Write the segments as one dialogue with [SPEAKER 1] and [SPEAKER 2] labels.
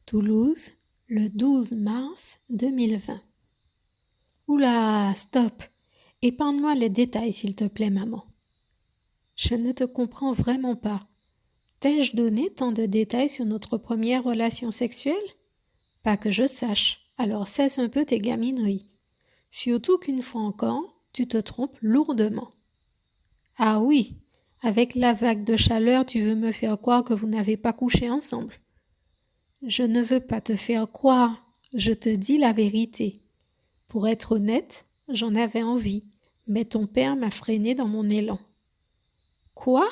[SPEAKER 1] Toulouse, le 12 mars 2020. Oula, stop! Épargne-moi les détails, s'il te plaît, maman. Je ne te comprends vraiment pas. T'ai-je donné tant de détails sur notre première relation sexuelle? Pas que je sache, alors cesse un peu tes gamineries. Surtout qu'une fois encore, tu te trompes lourdement. Ah oui, avec la vague de chaleur, tu veux me faire croire que vous n'avez pas couché ensemble. Je ne veux pas te faire croire, je te dis la vérité. Pour être honnête, j'en avais envie, mais ton père m'a freiné dans mon élan. Quoi?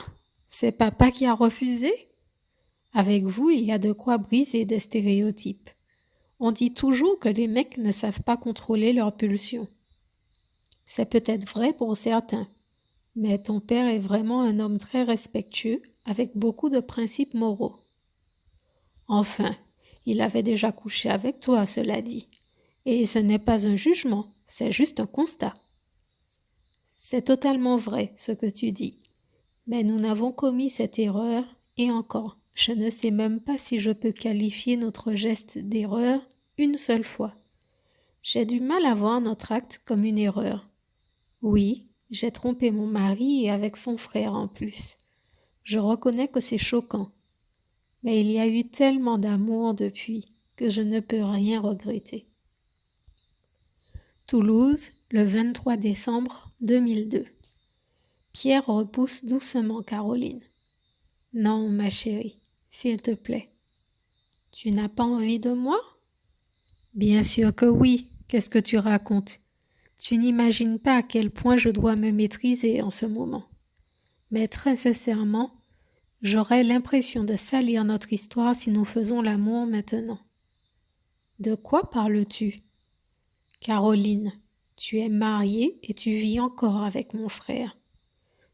[SPEAKER 1] C'est papa qui a refusé? Avec vous, il y a de quoi briser des stéréotypes. On dit toujours que les mecs ne savent pas contrôler leurs pulsions. C'est peut-être vrai pour certains, mais ton père est vraiment un homme très respectueux, avec beaucoup de principes moraux. Enfin, il avait déjà couché avec toi, cela dit. Et ce n'est pas un jugement, c'est juste un constat. C'est totalement vrai ce que tu dis. Mais nous n'avons commis cette erreur, et encore, je ne sais même pas si je peux qualifier notre geste d'erreur une seule fois. J'ai du mal à voir notre acte comme une erreur. Oui, j'ai trompé mon mari et avec son frère en plus. Je reconnais que c'est choquant. Mais il y a eu tellement d'amour depuis que je ne peux rien regretter. Toulouse, le 23 décembre 2002. Pierre repousse doucement Caroline. Non, ma chérie, s'il te plaît. Tu n'as pas envie de moi? Bien sûr que oui. Qu'est-ce que tu racontes? Tu n'imagines pas à quel point je dois me maîtriser en ce moment. Mais très sincèrement, j'aurais l'impression de salir notre histoire si nous faisons l'amour maintenant. De quoi parles-tu? Caroline, tu es mariée et tu vis encore avec mon frère.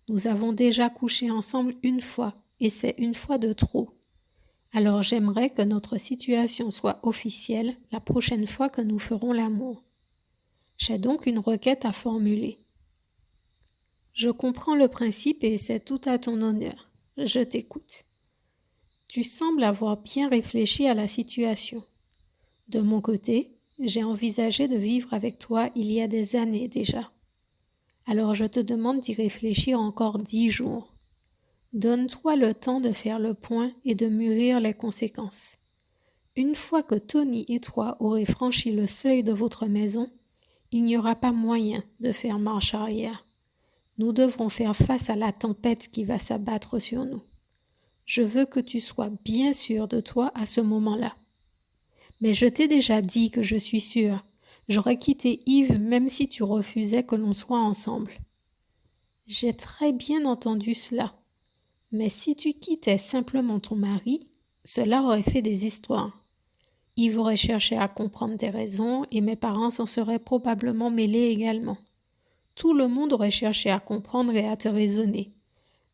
[SPEAKER 1] Nous avons déjà couché ensemble une fois, et c'est une fois de trop. Alors j'aimerais que notre situation soit officielle la prochaine fois que nous ferons l'amour. J'ai donc une requête à formuler. Je comprends le principe et c'est tout à ton honneur. Je t'écoute. Tu sembles avoir bien réfléchi à la situation. De mon côté, j'ai envisagé de vivre avec toi il y a des années déjà. Alors je te demande d'y réfléchir encore 10 jours. Donne-toi le temps de faire le point et de mûrir les conséquences. Une fois que Tony et toi aurez franchi le seuil de votre maison, il n'y aura pas moyen de faire marche arrière. Nous devrons faire face à la tempête qui va s'abattre sur nous. Je veux que tu sois bien sûr de toi à ce moment-là. Mais je t'ai déjà dit que je suis sûre. J'aurais quitté Yves même si tu refusais que l'on soit ensemble. J'ai très bien entendu cela. Mais si tu quittais simplement ton mari, cela aurait fait des histoires. Yves aurait cherché à comprendre tes raisons et mes parents s'en seraient probablement mêlés également. Tout le monde aurait cherché à comprendre et à te raisonner.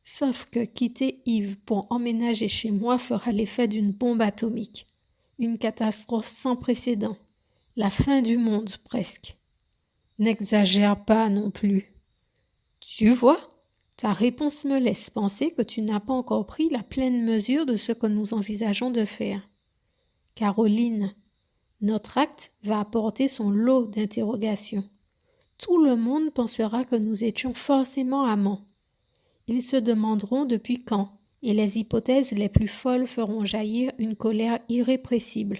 [SPEAKER 1] Sauf que quitter Yves pour emménager chez moi fera l'effet d'une bombe atomique. Une catastrophe sans précédent. La fin du monde, presque. N'exagère pas non plus. Tu vois, ta réponse me laisse penser que tu n'as pas encore pris la pleine mesure de ce que nous envisageons de faire. Caroline, notre acte va apporter son lot d'interrogations. Tout le monde pensera que nous étions forcément amants. Ils se demanderont depuis quand, et les hypothèses les plus folles feront jaillir une colère irrépressible.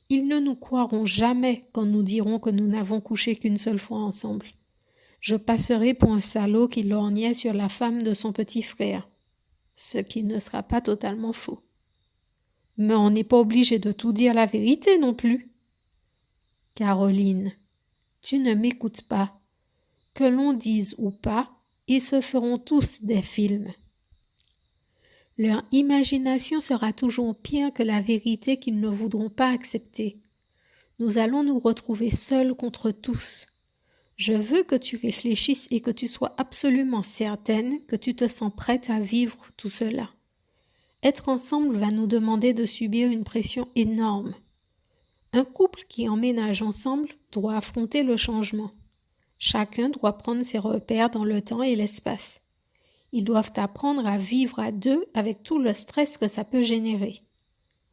[SPEAKER 1] Ils ne nous croiront jamais quand nous dirons que nous n'avons couché qu'une seule fois ensemble. Je passerai pour un salaud qui lorgnait sur la femme de son petit frère, ce qui ne sera pas totalement faux. Mais on n'est pas obligé de tout dire la vérité non plus. Caroline, tu ne m'écoutes pas. Que l'on dise ou pas, ils se feront tous des films. Leur imagination sera toujours pire que la vérité qu'ils ne voudront pas accepter. Nous allons nous retrouver seuls contre tous. Je veux que tu réfléchisses et que tu sois absolument certaine que tu te sens prête à vivre tout cela. Être ensemble va nous demander de subir une pression énorme. Un couple qui emménage ensemble doit affronter le changement. Chacun doit prendre ses repères dans le temps et l'espace. Ils doivent apprendre à vivre à deux avec tout le stress que ça peut générer.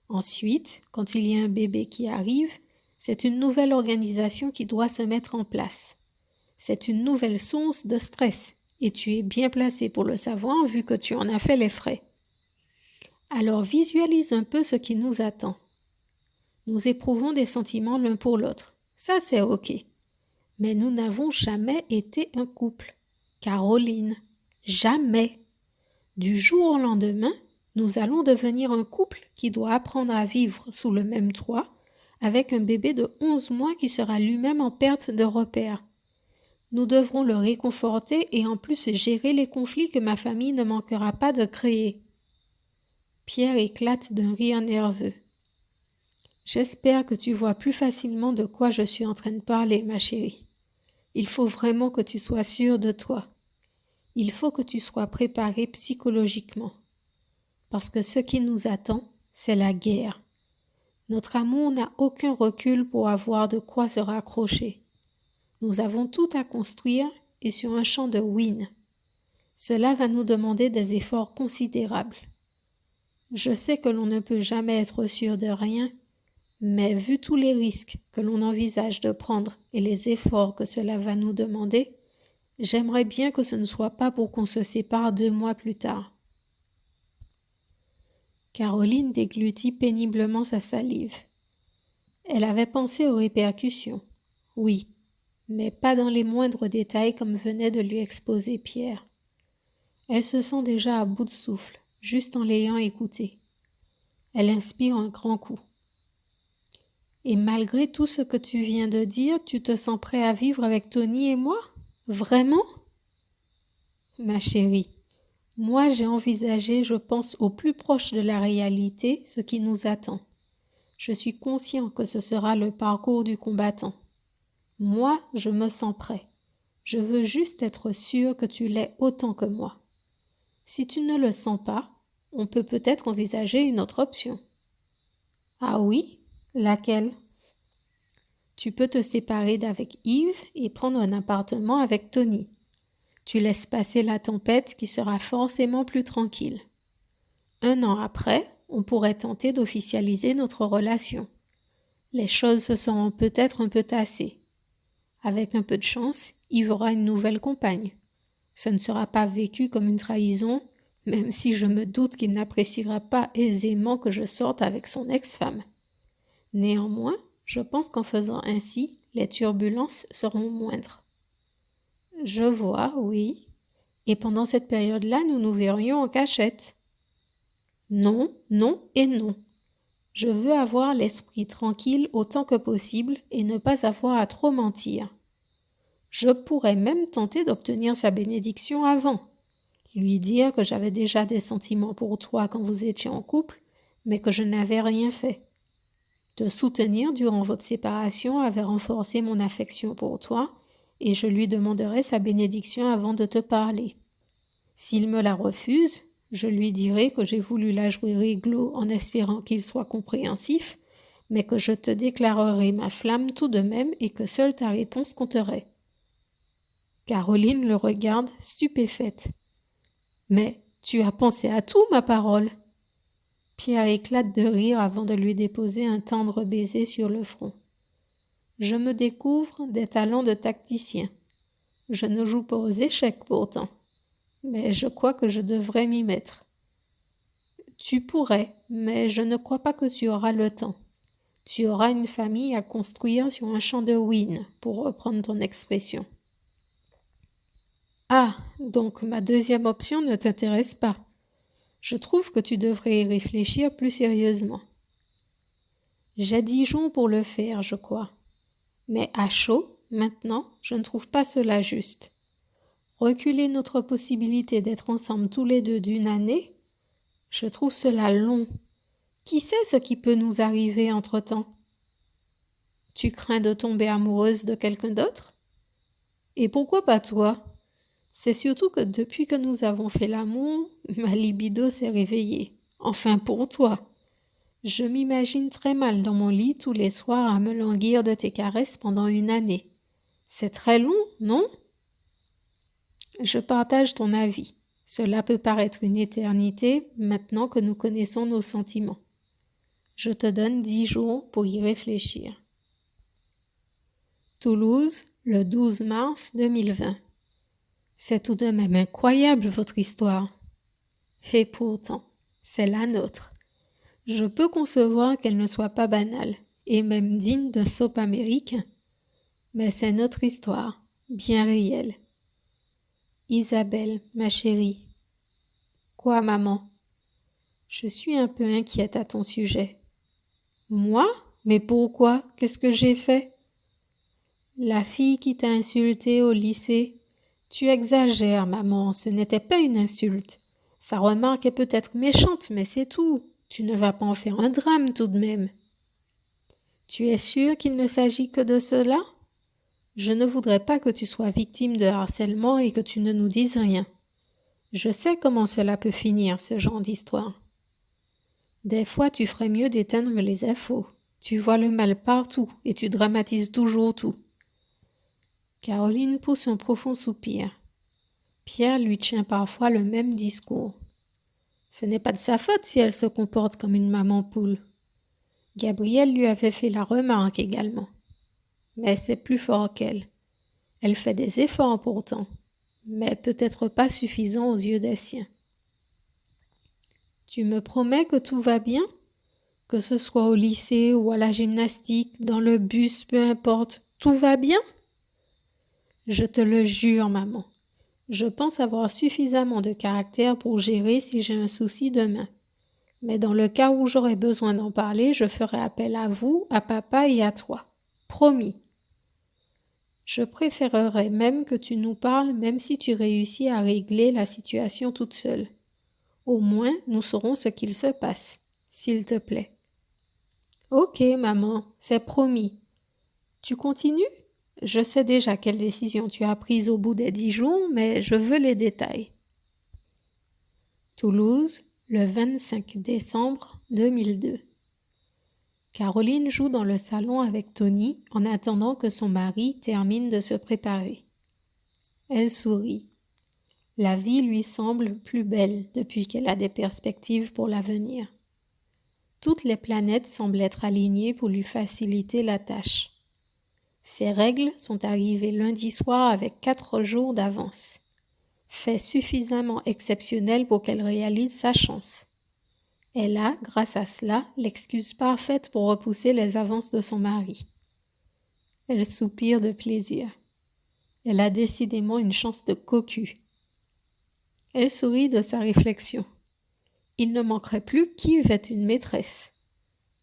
[SPEAKER 1] Ensuite, quand il y a un bébé qui arrive, c'est une nouvelle organisation qui doit se mettre en place. C'est une nouvelle source de stress et tu es bien placé pour le savoir vu que tu en as fait les frais. Alors visualise un peu ce qui nous attend. Nous éprouvons des sentiments l'un pour l'autre. Ça, c'est OK. Mais nous n'avons jamais été un couple. Caroline, jamais. Du jour au lendemain, nous allons devenir un couple qui doit apprendre à vivre sous le même toit avec un bébé de 11 mois qui sera lui-même en perte de repère. Nous devrons le réconforter et en plus gérer les conflits que ma famille ne manquera pas de créer. Pierre éclate d'un rire nerveux. J'espère que tu vois plus facilement de quoi je suis en train de parler, ma chérie. Il faut vraiment que tu sois sûre de toi. Il faut que tu sois préparée psychologiquement. Parce que ce qui nous attend, c'est la guerre. Notre amour n'a aucun recul pour avoir de quoi se raccrocher. Nous avons tout à construire et sur un champ de win. Cela va nous demander des efforts considérables. Je sais que l'on ne peut jamais être sûr de rien, mais vu tous les risques que l'on envisage de prendre et les efforts que cela va nous demander, j'aimerais bien que ce ne soit pas pour qu'on se sépare 2 mois plus tard. Caroline déglutit péniblement sa salive. Elle avait pensé aux répercussions, oui, mais pas dans les moindres détails comme venait de lui exposer Pierre. Elle se sent déjà à bout de souffle, juste en l'ayant écouté. Elle inspire un grand coup. Et malgré tout ce que tu viens de dire, tu te sens prêt à vivre avec Tony et moi? Vraiment? Ma chérie, moi j'ai envisagé, je pense, au plus proche de la réalité, ce qui nous attend. Je suis conscient que ce sera le parcours du combattant. Moi, je me sens prêt. Je veux juste être sûr que tu l'es autant que moi. Si tu ne le sens pas, on peut peut-être envisager une autre option. Ah oui? Laquelle? Tu peux te séparer d'avec Yves et prendre un appartement avec Tony. Tu laisses passer la tempête qui sera forcément plus tranquille. 1 an après, on pourrait tenter d'officialiser notre relation. Les choses se seront peut-être un peu tassées. Avec un peu de chance, Yves aura une nouvelle compagne. Ce ne sera pas vécu comme une trahison, même si je me doute qu'il n'appréciera pas aisément que je sorte avec son ex-femme. Néanmoins, je pense qu'en faisant ainsi, les turbulences seront moindres. Je vois, oui. Et pendant cette période-là, nous nous verrions en cachette. Non, non et non. Je veux avoir l'esprit tranquille autant que possible et ne pas avoir à trop mentir. Je pourrais même tenter d'obtenir sa bénédiction avant. Lui dire que j'avais déjà des sentiments pour toi quand vous étiez en couple, mais que je n'avais rien fait. Te soutenir durant votre séparation avait renforcé mon affection pour toi, et je lui demanderai sa bénédiction avant de te parler. S'il me la refuse, je lui dirai que j'ai voulu la jouer réglo en espérant qu'il soit compréhensif, mais que je te déclarerai ma flamme tout de même et que seule ta réponse compterait. Caroline le regarde stupéfaite. Mais tu as pensé à tout, ma parole. Pierre éclate de rire avant de lui déposer un tendre baiser sur le front. Je me découvre des talents de tacticien. Je ne joue pas aux échecs pourtant, mais je crois que je devrais m'y mettre. Tu pourrais, mais je ne crois pas que tu auras le temps. Tu auras une famille à construire sur un champ de win, pour reprendre ton expression. Ah, donc ma deuxième option ne t'intéresse pas. Je trouve que tu devrais y réfléchir plus sérieusement. J'ai Dijon pour le faire, je crois. Mais à chaud, maintenant, je ne trouve pas cela juste. Reculer notre possibilité d'être ensemble tous les deux d'une année, je trouve cela long. Qui sait ce qui peut nous arriver entre-temps? Tu crains de tomber amoureuse de quelqu'un d'autre? Et pourquoi pas toi? C'est surtout que depuis que nous avons fait l'amour, ma libido s'est réveillée. Enfin pour toi. Je m'imagine très mal dans mon lit tous les soirs à me languir de tes caresses pendant 1 année. C'est très long, non? Je partage ton avis. Cela peut paraître une éternité maintenant que nous connaissons nos sentiments. Je te donne 10 jours pour y réfléchir. Toulouse, le 12 mars 2020. C'est tout de même incroyable votre histoire. Et pourtant, c'est la nôtre. Je peux concevoir qu'elle ne soit pas banale, et même digne d'un soap américain. Mais c'est notre histoire, bien réelle. Isabelle, ma chérie. Quoi, maman? Je suis un peu inquiète à ton sujet. Moi? Mais pourquoi? Qu'est-ce que j'ai fait? La fille qui t'a insultée au lycée. Tu exagères, maman, ce n'était pas une insulte. Sa remarque est peut-être méchante, mais c'est tout. Tu ne vas pas en faire un drame tout de même. Tu es sûre qu'il ne s'agit que de cela? Je ne voudrais pas que tu sois victime de harcèlement et que tu ne nous dises rien. Je sais comment cela peut finir, ce genre d'histoire. Des fois, tu ferais mieux d'éteindre les infos. Tu vois le mal partout et tu dramatises toujours tout. Caroline pousse un profond soupir. Pierre lui tient parfois le même discours. Ce n'est pas de sa faute si elle se comporte comme une maman poule. Gabrielle lui avait fait la remarque également. Mais c'est plus fort qu'elle. Elle fait des efforts pourtant, mais peut-être pas suffisants aux yeux des siens. Tu me promets que tout va bien? Que ce soit au lycée ou à la gymnastique, dans le bus, peu importe, tout va bien? Je te le jure, maman. Je pense avoir suffisamment de caractère pour gérer si j'ai un souci demain. Mais dans le cas où j'aurai besoin d'en parler, je ferai appel à vous, à papa et à toi. Promis. Je préférerais même que tu nous parles même si tu réussis à régler la situation toute seule. Au moins, nous saurons ce qu'il se passe, s'il te plaît. Ok, maman, c'est promis. Tu continues? Je sais déjà quelle décision tu as prise au bout des 10 jours, mais je veux les détails. Toulouse, le 25 décembre 2002. Caroline joue dans le salon avec Tony en attendant que son mari termine de se préparer. Elle sourit. La vie lui semble plus belle depuis qu'elle a des perspectives pour l'avenir. Toutes les planètes semblent être alignées pour lui faciliter la tâche. Ses règles sont arrivées lundi soir avec 4 jours d'avance. Fait suffisamment exceptionnel pour qu'elle réalise sa chance. Elle a, grâce à cela, l'excuse parfaite pour repousser les avances de son mari. Elle soupire de plaisir. Elle a décidément une chance de cocu. Elle sourit de sa réflexion. Il ne manquerait plus qu'Yvette une maîtresse.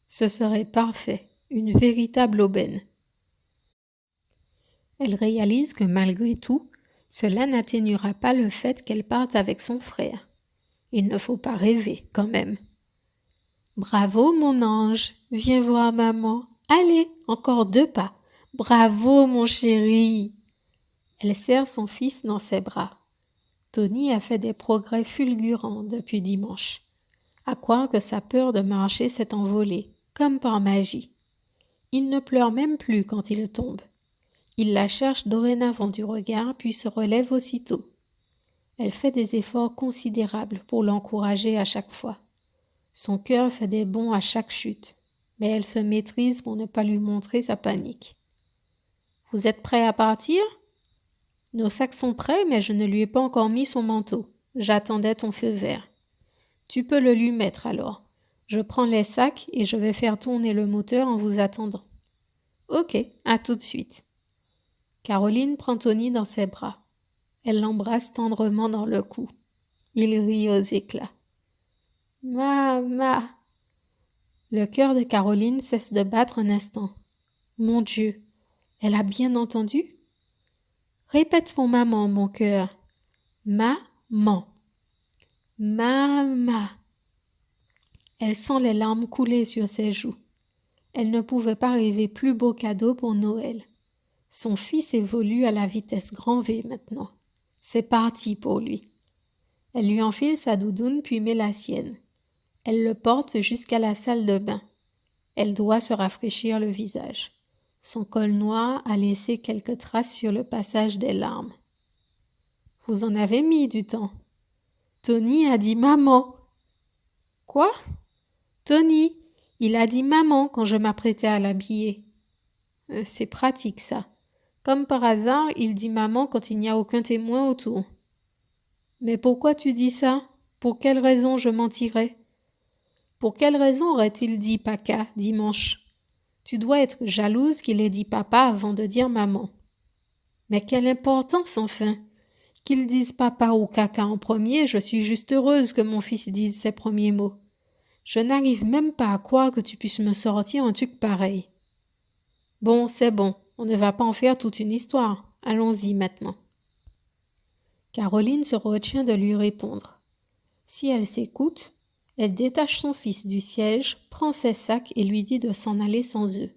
[SPEAKER 1] Ce serait parfait, une véritable aubaine. Elle réalise que malgré tout, cela n'atténuera pas le fait qu'elle parte avec son frère. Il ne faut pas rêver, quand même. Bravo, mon ange, viens voir maman. Allez, encore 2 pas. Bravo, mon chéri. Elle serre son fils dans ses bras. Tony a fait des progrès fulgurants depuis dimanche. À croire que sa peur de marcher s'est envolée, comme par magie. Il ne pleure même plus quand il tombe. Il la cherche dorénavant du regard puis se relève aussitôt. Elle fait des efforts considérables pour l'encourager à chaque fois. Son cœur fait des bonds à chaque chute, mais elle se maîtrise pour ne pas lui montrer sa panique. « Vous êtes prêts à partir? » Nos sacs sont prêts, mais je ne lui ai pas encore mis son manteau. J'attendais ton feu vert. Tu peux le lui mettre alors. Je prends les sacs et je vais faire tourner le moteur en vous attendant. Ok, à tout de suite. Caroline prend Tony dans ses bras. Elle l'embrasse tendrement dans le cou. Il rit aux éclats. Mama! Le cœur de Caroline cesse de battre un instant. Mon Dieu, elle a bien entendu? Répète pour maman, mon cœur. Maman. Mama. Elle sent les larmes couler sur ses joues. Elle ne pouvait pas rêver plus beau cadeau pour Noël. Son fils évolue à la vitesse grand V maintenant. C'est parti pour lui. Elle lui enfile sa doudoune puis met la sienne. Elle le porte jusqu'à la salle de bain. Elle doit se rafraîchir le visage. Son col noir a laissé quelques traces sur le passage des larmes. Vous en avez mis du temps. Tony a dit maman. Quoi? Tony, Il a dit maman quand je m'apprêtais à l'habiller. C'est pratique ça. Comme par hasard, il dit maman quand il n'y a aucun témoin autour. Mais pourquoi tu dis ça? Pour quelle raison je mentirais? Pour quelle raison aurait-il dit Paca dimanche? Tu dois être jalouse qu'il ait dit papa avant de dire maman. Mais quelle importance enfin! Qu'il dise papa ou caca en premier, je suis juste heureuse que mon fils dise ses premiers mots. Je n'arrive même pas à croire que tu puisses me sortir un truc pareil. Bon, c'est bon, on ne va pas en faire toute une histoire. Allons-y maintenant. Caroline se retient de lui répondre. Si elle s'écoute, elle détache son fils du siège, prend ses sacs et lui dit de s'en aller sans eux.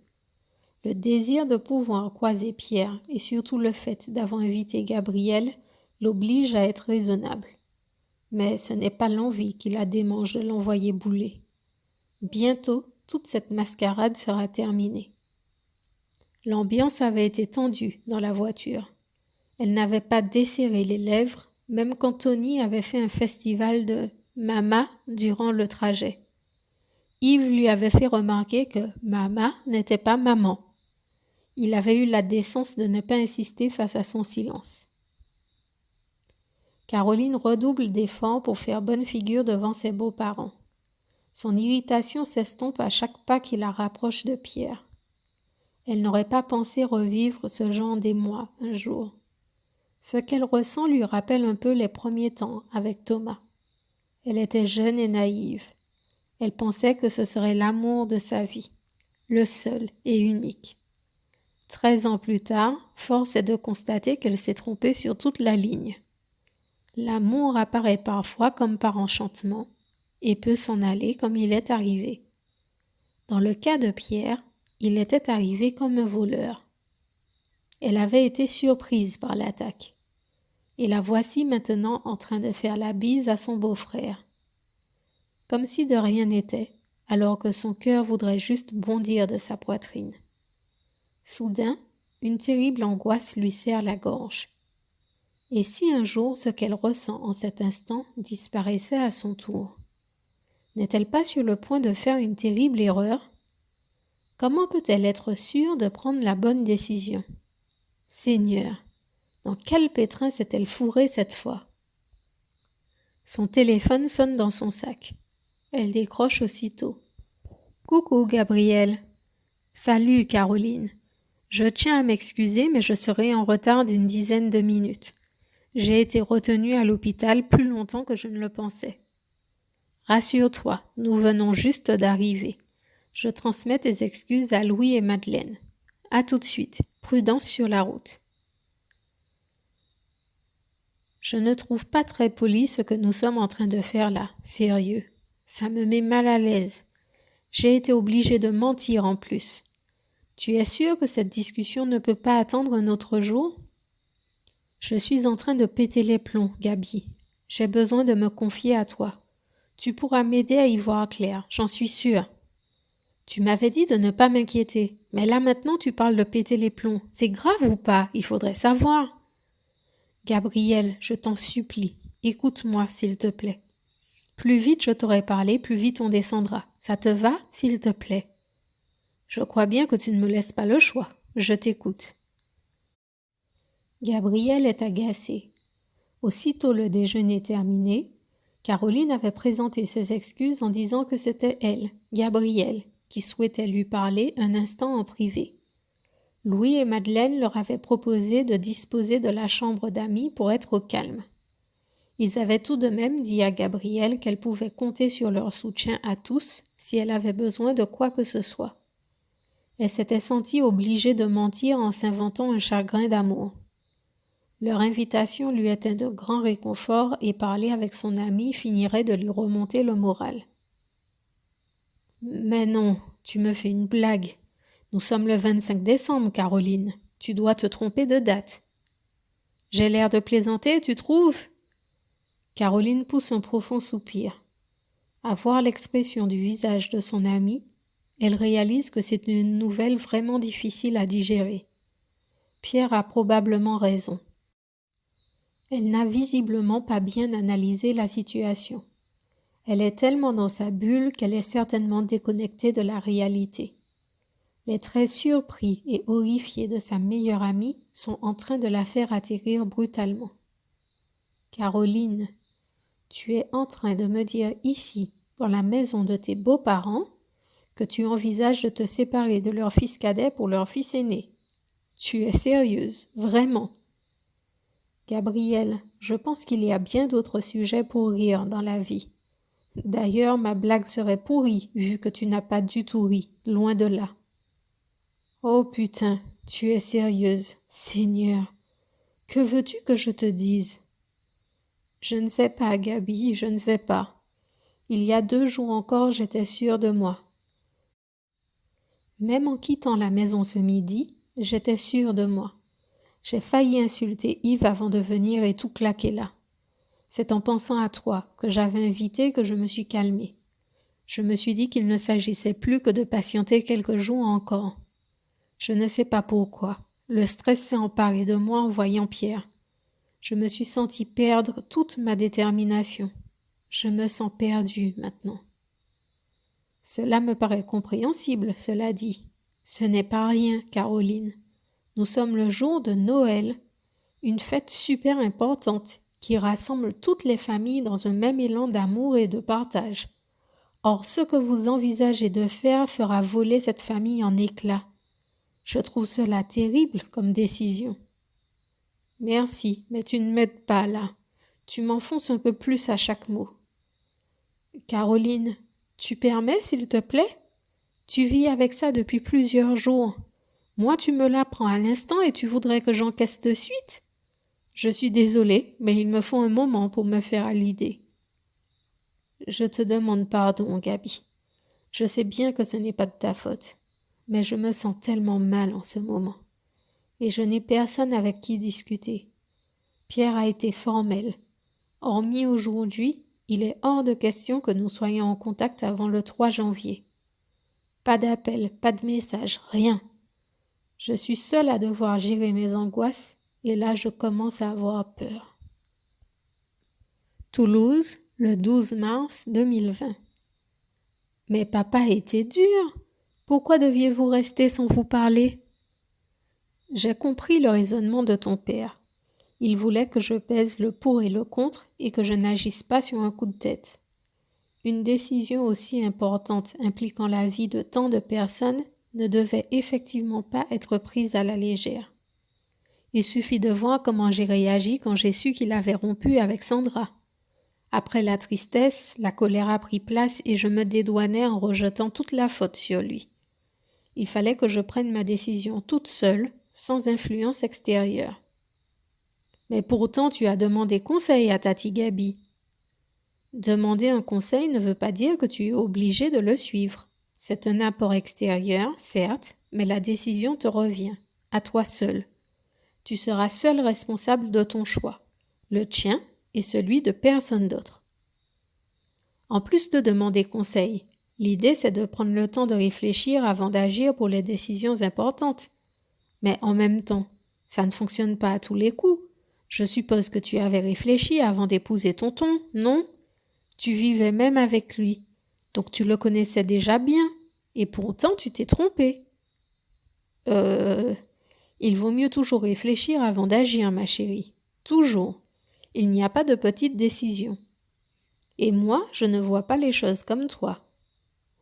[SPEAKER 1] Le désir de pouvoir croiser Pierre et surtout le fait d'avoir invité Gabriel l'oblige à être raisonnable. Mais ce n'est pas l'envie qui la démange de l'envoyer bouler. Bientôt, toute cette mascarade sera terminée. L'ambiance avait été tendue dans la voiture. Elle n'avait pas desserré les lèvres, même quand Tony avait fait un festival de Mama durant le trajet. Yves lui avait fait remarquer que Mama n'était pas maman. Il avait eu la décence de ne pas insister face à son silence. Caroline redouble d'efforts pour faire bonne figure devant ses beaux-parents. Son irritation s'estompe à chaque pas qui la rapproche de Pierre. Elle n'aurait pas pensé revivre ce genre d'émoi un jour. Ce qu'elle ressent lui rappelle un peu les premiers temps avec Thomas. Elle était jeune et naïve. Elle pensait que ce serait l'amour de sa vie, le seul et unique. 13 ans plus tard, force est de constater qu'elle s'est trompée sur toute la ligne. L'amour apparaît parfois comme par enchantement et peut s'en aller comme il est arrivé. Dans le cas de Pierre, il était arrivé comme un voleur. Elle avait été surprise par l'attaque. Et la voici maintenant en train de faire la bise à son beau-frère. Comme si de rien n'était, alors que son cœur voudrait juste bondir de sa poitrine. Soudain, une terrible angoisse lui serre la gorge. Et si un jour ce qu'elle ressent en cet instant disparaissait à son tour? N'est-elle pas sur le point de faire une terrible erreur? Comment peut-elle être sûre de prendre la bonne décision? Seigneur, dans quel pétrin s'est-elle fourrée cette fois? Son téléphone sonne dans son sac. Elle décroche aussitôt. Coucou, Gabriel. Salut, Caroline. Je tiens à m'excuser, mais je serai en retard d'une dizaine de minutes. J'ai été retenue à l'hôpital plus longtemps que je ne le pensais. Rassure-toi, nous venons juste d'arriver. Je transmets tes excuses à Louis et Madeleine. À tout de suite. Prudence sur la route. Je ne trouve pas très poli ce que nous sommes en train de faire là, sérieux. Ça me met mal à l'aise. J'ai été obligée de mentir en plus. Tu es sûre que cette discussion ne peut pas attendre un autre jour? Je suis en train de péter les plombs, Gabi. J'ai besoin de me confier à toi. Tu pourras m'aider à y voir clair, j'en suis sûre. Tu m'avais dit de ne pas m'inquiéter, mais là maintenant tu parles de péter les plombs. C'est grave ou pas? Il faudrait savoir. Gabriel, je t'en supplie, écoute-moi s'il te plaît. Plus vite je t'aurai parlé, plus vite on descendra. Ça te va, s'il te plaît? Je crois bien que tu ne me laisses pas le choix. Je t'écoute. Gabriel est agacé. Aussitôt le déjeuner terminé, Caroline avait présenté ses excuses en disant que c'était elle, Gabriel, qui souhaitait lui parler un instant en privé. Louis et Madeleine leur avaient proposé de disposer de la chambre d'amis pour être au calme. Ils avaient tout de même dit à Gabrielle qu'elle pouvait compter sur leur soutien à tous si elle avait besoin de quoi que ce soit. Elle s'était sentie obligée de mentir en s'inventant un chagrin d'amour. Leur invitation lui était de grand réconfort et parler avec son amie finirait de lui remonter le moral. « Mais non, tu me fais une blague. Nous sommes le 25 décembre, Caroline. Tu dois te tromper de date. »« J'ai l'air de plaisanter, tu trouves ?» Caroline pousse un profond soupir. À voir l'expression du visage de son amie, elle réalise que c'est une nouvelle vraiment difficile à digérer. Pierre a probablement raison. Elle n'a visiblement pas bien analysé la situation. Elle est tellement dans sa bulle qu'elle est certainement déconnectée de la réalité. Les traits surpris et horrifiés de sa meilleure amie sont en train de la faire atterrir brutalement. « Caroline, tu es en train de me dire ici, dans la maison de tes beaux-parents, que tu envisages de te séparer de leur fils cadet pour leur fils aîné. Tu es sérieuse, vraiment. Gabrielle, je pense qu'il y a bien d'autres sujets pour rire dans la vie. D'ailleurs, ma blague serait pourrie, vu que tu n'as pas du tout ri, loin de là. Oh putain, tu es sérieuse, Seigneur. Que veux-tu que je te dise? Je ne sais pas, Gabi, je ne sais pas. Il y a 2 jours encore, j'étais sûre de moi. Même en quittant la maison ce midi, j'étais sûre de moi. J'ai failli insulter Yves avant de venir et tout claquer là. C'est en pensant à toi que j'avais invité que je me suis calmée. Je me suis dit qu'il ne s'agissait plus que de patienter quelques jours encore. Je ne sais pas pourquoi. Le stress s'est emparé de moi en voyant Pierre. Je me suis sentie perdre toute ma détermination. Je me sens perdue maintenant. Cela me paraît compréhensible, cela dit. Ce n'est pas rien, Caroline. Nous sommes le jour de Noël, une fête super importante qui rassemble toutes les familles dans un même élan d'amour et de partage. Or, ce que vous envisagez de faire fera voler cette famille en éclats. Je trouve cela terrible comme décision. Merci, mais tu ne m'aides pas là. Tu m'enfonces un peu plus à chaque mot. Caroline, tu permets, s'il te plaît? Tu vis avec ça depuis plusieurs jours. Moi, tu me l'apprends à l'instant et tu voudrais que j'encaisse de suite? Je suis désolée, mais il me faut un moment pour me faire à l'idée. Je te demande pardon, Gabi. Je sais bien que ce n'est pas de ta faute, mais je me sens tellement mal en ce moment. Et je n'ai personne avec qui discuter. Pierre a été formel. Hormis aujourd'hui, il est hors de question que nous soyons en contact avant le 3 janvier. Pas d'appel, pas de message, rien. Je suis seule à devoir gérer mes angoisses et là je commence à avoir peur. Toulouse, le 12 mars 2020. Mais papa était dur. Pourquoi deviez-vous rester sans vous parler? J'ai compris le raisonnement de ton père. Il voulait que je pèse le pour et le contre et que je n'agisse pas sur un coup de tête. Une décision aussi importante impliquant la vie de tant de personnes ne devait effectivement pas être prise à la légère. Il suffit de voir comment j'ai réagi quand j'ai su qu'il avait rompu avec Sandra. Après la tristesse, la colère a pris place et je me dédouanais en rejetant toute la faute sur lui. Il fallait que je prenne ma décision toute seule, sans influence extérieure. Mais pourtant, tu as demandé conseil à Tati Gabi. Demander un conseil ne veut pas dire que tu es obligé de le suivre. C'est un apport extérieur, certes, mais la décision te revient, à toi seul. Tu seras seul responsable de ton choix, le tien et celui de personne d'autre. En plus de demander conseil, l'idée c'est de prendre le temps de réfléchir avant d'agir pour les décisions importantes. Mais en même temps, ça ne fonctionne pas à tous les coups. Je suppose que tu avais réfléchi avant d'épouser tonton, non? Tu vivais même avec lui, donc tu le connaissais déjà bien, et pourtant tu t'es trompé. Il vaut mieux toujours réfléchir avant d'agir, ma chérie. Toujours. Il n'y a pas de petites décisions. Et moi, je ne vois pas les choses comme toi.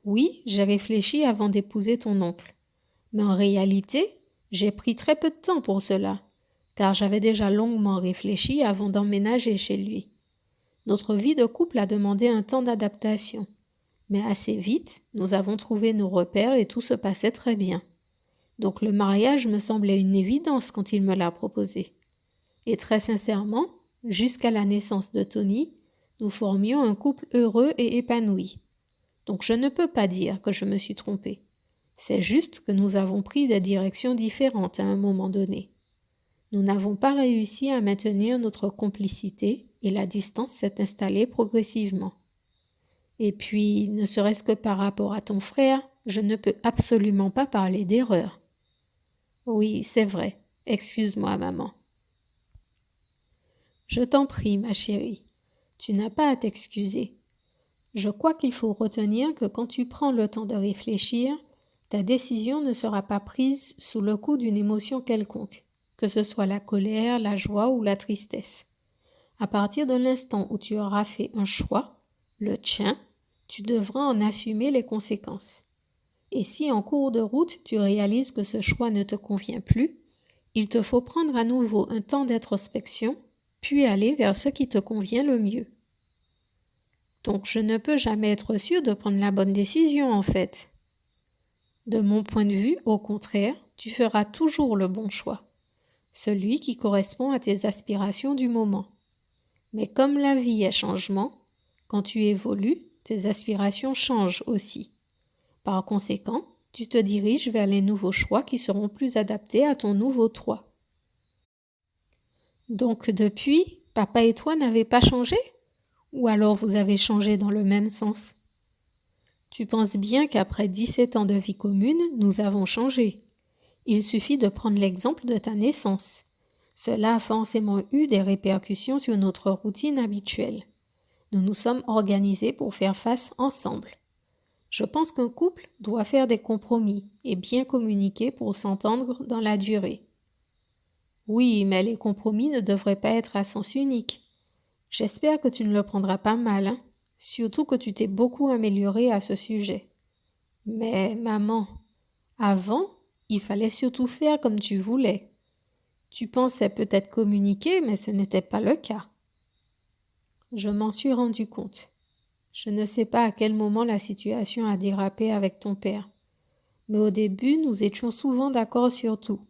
[SPEAKER 1] Oui, j'ai réfléchi avant d'épouser ton oncle. Mais en réalité, j'ai pris très peu de temps pour cela, car j'avais déjà longuement réfléchi avant d'emménager chez lui. Notre vie de couple a demandé un temps d'adaptation. Mais assez vite, nous avons trouvé nos repères et tout se passait très bien. Donc le mariage me semblait une évidence quand il me l'a proposé. Et très sincèrement, jusqu'à la naissance de Tony, nous formions un couple heureux et épanoui. Donc je ne peux pas dire que je me suis trompée. C'est juste que nous avons pris des directions différentes à un moment donné. Nous n'avons pas réussi à maintenir notre complicité et la distance s'est installée progressivement. Et puis, ne serait-ce que par rapport à ton frère, je ne peux absolument pas parler d'erreur. Oui, c'est vrai. Excuse-moi, maman. Je t'en prie, ma chérie. Tu n'as pas à t'excuser. Je crois qu'il faut retenir que quand tu prends le temps de réfléchir, ta décision ne sera pas prise sous le coup d'une émotion quelconque, que ce soit la colère, la joie ou la tristesse. À partir de l'instant où tu auras fait un choix, le tien, tu devras en assumer les conséquences. Et si en cours de route tu réalises que ce choix ne te convient plus, il te faut prendre à nouveau un temps d'introspection, puis aller vers ce qui te convient le mieux. Donc je ne peux jamais être sûre de prendre la bonne décision en fait. De mon point de vue, au contraire, tu feras toujours le bon choix, celui qui correspond à tes aspirations du moment. Mais comme la vie est changement, quand tu évolues, tes aspirations changent aussi. Par conséquent, tu te diriges vers les nouveaux choix qui seront plus adaptés à ton nouveau toi. Donc depuis, papa et toi n'avez pas changé? Ou alors vous avez changé dans le même sens? Tu penses bien qu'après 17 ans de vie commune, nous avons changé. Il suffit de prendre l'exemple de ta naissance. Cela a forcément eu des répercussions sur notre routine habituelle. Nous nous sommes organisés pour faire face ensemble. Je pense qu'un couple doit faire des compromis et bien communiquer pour s'entendre dans la durée. Oui, mais les compromis ne devraient pas être à sens unique. J'espère que tu ne le prendras pas mal, hein? Surtout que tu t'es beaucoup améliorée à ce sujet. Mais maman, avant, il fallait surtout faire comme tu voulais. Tu pensais peut-être communiquer, mais ce n'était pas le cas. Je m'en suis rendu compte. Je ne sais pas à quel moment la situation a dérapé avec ton père. Mais au début, nous étions souvent d'accord sur tout.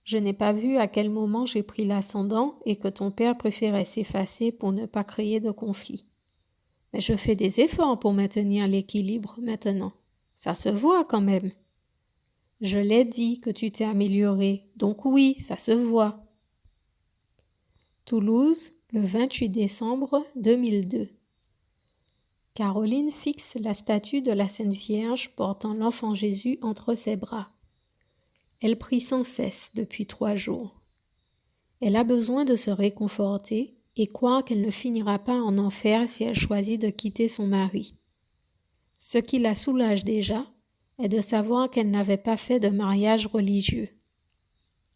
[SPEAKER 1] Je n'ai pas vu à quel moment j'ai pris l'ascendant et que ton père préférait s'effacer pour ne pas créer de conflit. Mais je fais des efforts pour maintenir l'équilibre maintenant. Ça se voit quand même. Je l'ai dit que tu t'es amélioré, donc oui, ça se voit. Toulouse, le 28 décembre 2002. Caroline fixe la statue de la Sainte Vierge portant l'enfant Jésus entre ses bras. Elle prie sans cesse depuis 3 jours. Elle a besoin de se réconforter et croire qu'elle ne finira pas en enfer si elle choisit de quitter son mari. Ce qui la soulage déjà est de savoir qu'elle n'avait pas fait de mariage religieux.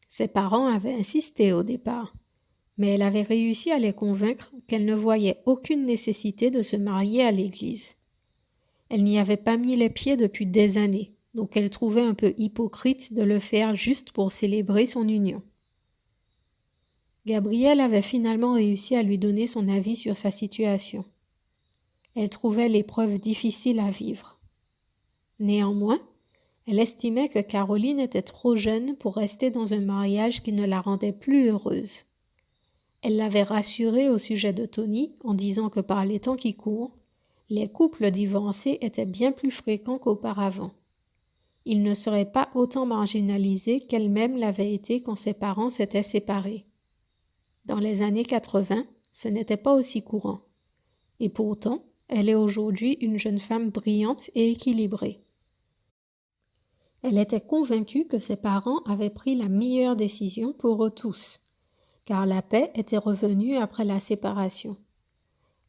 [SPEAKER 1] Ses parents avaient insisté au départ, mais elle avait réussi à les convaincre qu'elle ne voyait aucune nécessité de se marier à l'église. Elle n'y avait pas mis les pieds depuis des années, donc elle trouvait un peu hypocrite de le faire juste pour célébrer son union. Gabrielle avait finalement réussi à lui donner son avis sur sa situation. Elle trouvait l'épreuve difficile à vivre. Néanmoins, elle estimait que Caroline était trop jeune pour rester dans un mariage qui ne la rendait plus heureuse. Elle l'avait rassurée au sujet de Tony en disant que par les temps qui courent, les couples divorcés étaient bien plus fréquents qu'auparavant. Ils ne seraient pas autant marginalisés qu'elle-même l'avait été quand ses parents s'étaient séparés. Dans les années 80, ce n'était pas aussi courant. Et pourtant, elle est aujourd'hui une jeune femme brillante et équilibrée. Elle était convaincue que ses parents avaient pris la meilleure décision pour eux tous, car la paix était revenue après la séparation.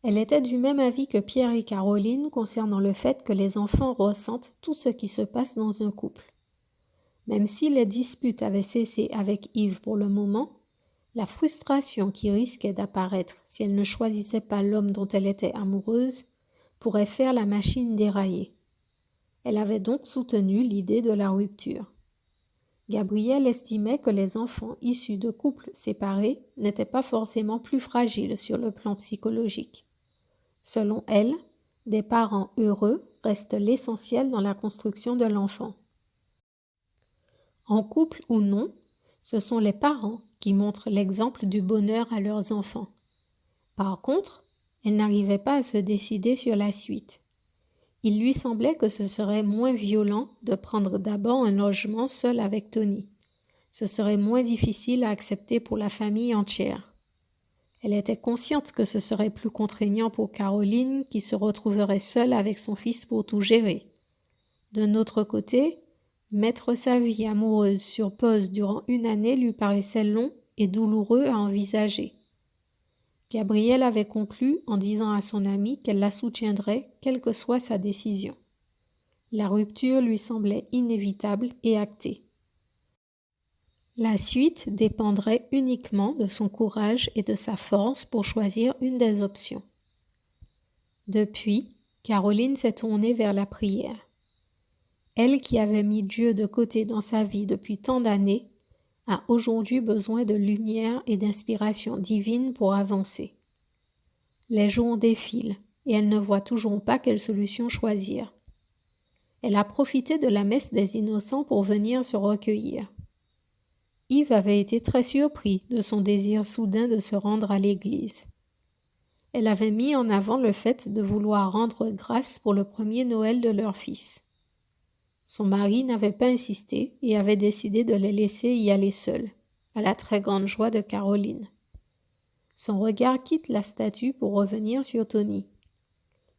[SPEAKER 1] Elle était du même avis que Pierre et Caroline concernant le fait que les enfants ressentent tout ce qui se passe dans un couple. Même si les disputes avaient cessé avec Yves pour le moment, la frustration qui risquait d'apparaître si elle ne choisissait pas l'homme dont elle était amoureuse pourrait faire la machine dérailler. Elle avait donc soutenu l'idée de la rupture. Gabrielle estimait que les enfants issus de couples séparés n'étaient pas forcément plus fragiles sur le plan psychologique. Selon elle, des parents heureux restent l'essentiel dans la construction de l'enfant. En couple ou non, ce sont les parents qui montrent l'exemple du bonheur à leurs enfants. Par contre, elle n'arrivait pas à se décider sur la suite. Il lui semblait que ce serait moins violent de prendre d'abord un logement seul avec Tony. Ce serait moins difficile à accepter pour la famille entière. Elle était consciente que ce serait plus contraignant pour Caroline qui se retrouverait seule avec son fils pour tout gérer. D'un autre côté, mettre sa vie amoureuse sur pause durant 1 année lui paraissait long et douloureux à envisager. Gabrielle avait conclu en disant à son amie qu'elle la soutiendrait quelle que soit sa décision. La rupture lui semblait inévitable et actée. La suite dépendrait uniquement de son courage et de sa force pour choisir une des options. Depuis, Caroline s'est tournée vers la prière. Elle qui avait mis Dieu de côté dans sa vie depuis tant d'années, a aujourd'hui besoin de lumière et d'inspiration divine pour avancer. Les jours défilent et elle ne voit toujours pas quelle solution choisir. Elle a profité de la messe des innocents pour venir se recueillir. Yves avait été très surpris de son désir soudain de se rendre à l'église. Elle avait mis en avant le fait de vouloir rendre grâce pour le premier Noël de leur fils. Son mari n'avait pas insisté et avait décidé de les laisser y aller seuls, à la très grande joie de Caroline. Son regard quitte la statue pour revenir sur Tony.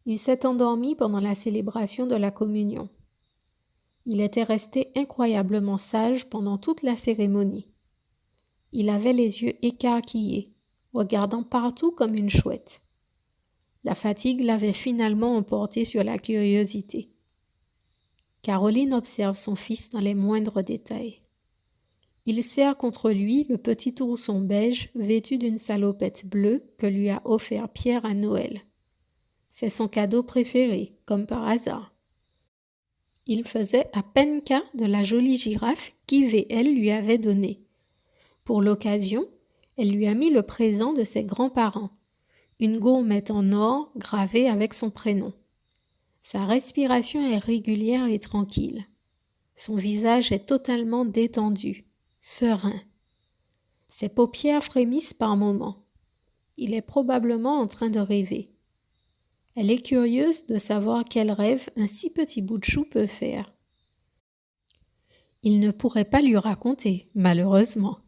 [SPEAKER 1] Il s'est endormi pendant la célébration de la communion. Il était resté incroyablement sage pendant toute la cérémonie. Il avait les yeux écarquillés, regardant partout comme une chouette. La fatigue l'avait finalement emporté sur la curiosité. Caroline observe son fils dans les moindres détails. Il serre contre lui le petit ourson beige vêtu d'une salopette bleue que lui a offert Pierre à Noël. C'est son cadeau préféré, comme par hasard. Il faisait à peine cas de la jolie girafe qu'Yves et elle lui avaient donnée. Pour l'occasion, elle lui a mis le présent de ses grands-parents, une gourmette en or gravée avec son prénom. Sa respiration est régulière et tranquille. Son visage est totalement détendu, serein. Ses paupières frémissent par moments. Il est probablement en train de rêver. Elle est curieuse de savoir quel rêve un si petit bout de chou peut faire. Il ne pourrait pas lui raconter, malheureusement.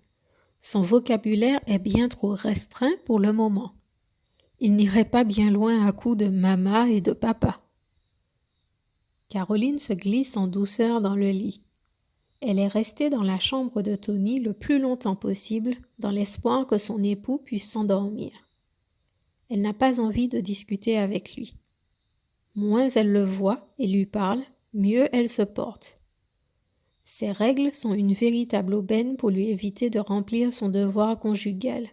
[SPEAKER 1] Son vocabulaire est bien trop restreint pour le moment. Il n'irait pas bien loin à coups de mama et de papa. Caroline se glisse en douceur dans le lit. Elle est restée dans la chambre de Tony le plus longtemps possible, dans l'espoir que son époux puisse s'endormir. Elle n'a pas envie de discuter avec lui. Moins elle le voit et lui parle, mieux elle se porte. Ses règles sont une véritable aubaine pour lui éviter de remplir son devoir conjugal.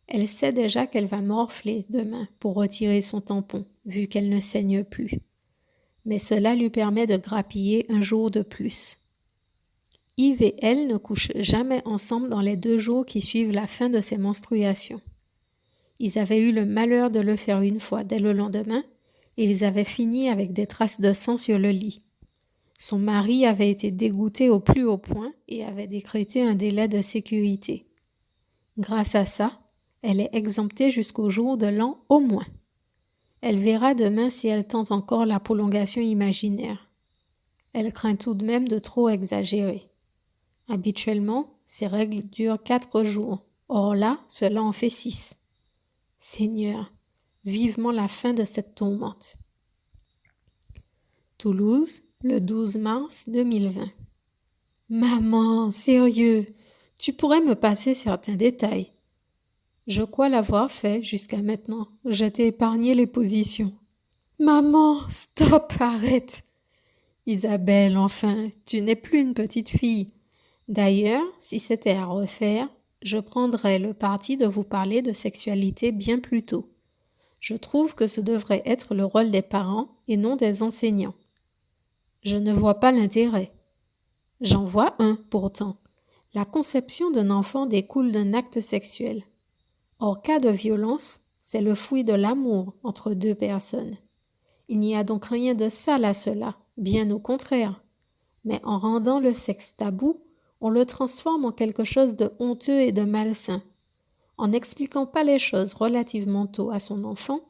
[SPEAKER 1] Elle sait déjà qu'elle va morfler demain pour retirer son tampon, vu qu'elle ne saigne plus. Mais cela lui permet de grappiller un jour de plus. Yves et elle ne couchent jamais ensemble dans les 2 jours qui suivent la fin de ses menstruations. Ils avaient eu le malheur de le faire une fois dès le lendemain, et ils avaient fini avec des traces de sang sur le lit. Son mari avait été dégoûté au plus haut point et avait décrété un délai de sécurité. Grâce à ça, elle est exemptée jusqu'au jour de l'an au moins. Elle verra demain si elle tente encore la prolongation imaginaire. Elle craint tout de même de trop exagérer. Habituellement, ces règles durent 4 jours. Or là, cela en fait 6. Seigneur, vivement la fin de cette tourmente. Toulouse, le 12 mars 2020. Maman, sérieux, tu pourrais me passer certains détails. Je crois l'avoir fait jusqu'à maintenant. Je t'ai épargné les positions. Maman, stop, arrête. Isabelle, enfin, tu n'es plus une petite fille. D'ailleurs, si c'était à refaire, je prendrais le parti de vous parler de sexualité bien plus tôt. Je trouve que ce devrait être le rôle des parents et non des enseignants. Je ne vois pas l'intérêt. J'en vois un, pourtant. La conception d'un enfant découle d'un acte sexuel. Hors cas de violence, c'est le fruit de l'amour entre 2 personnes. Il n'y a donc rien de sale à cela, bien au contraire. Mais en rendant le sexe tabou, on le transforme en quelque chose de honteux et de malsain. En n'expliquant pas les choses relativement tôt à son enfant,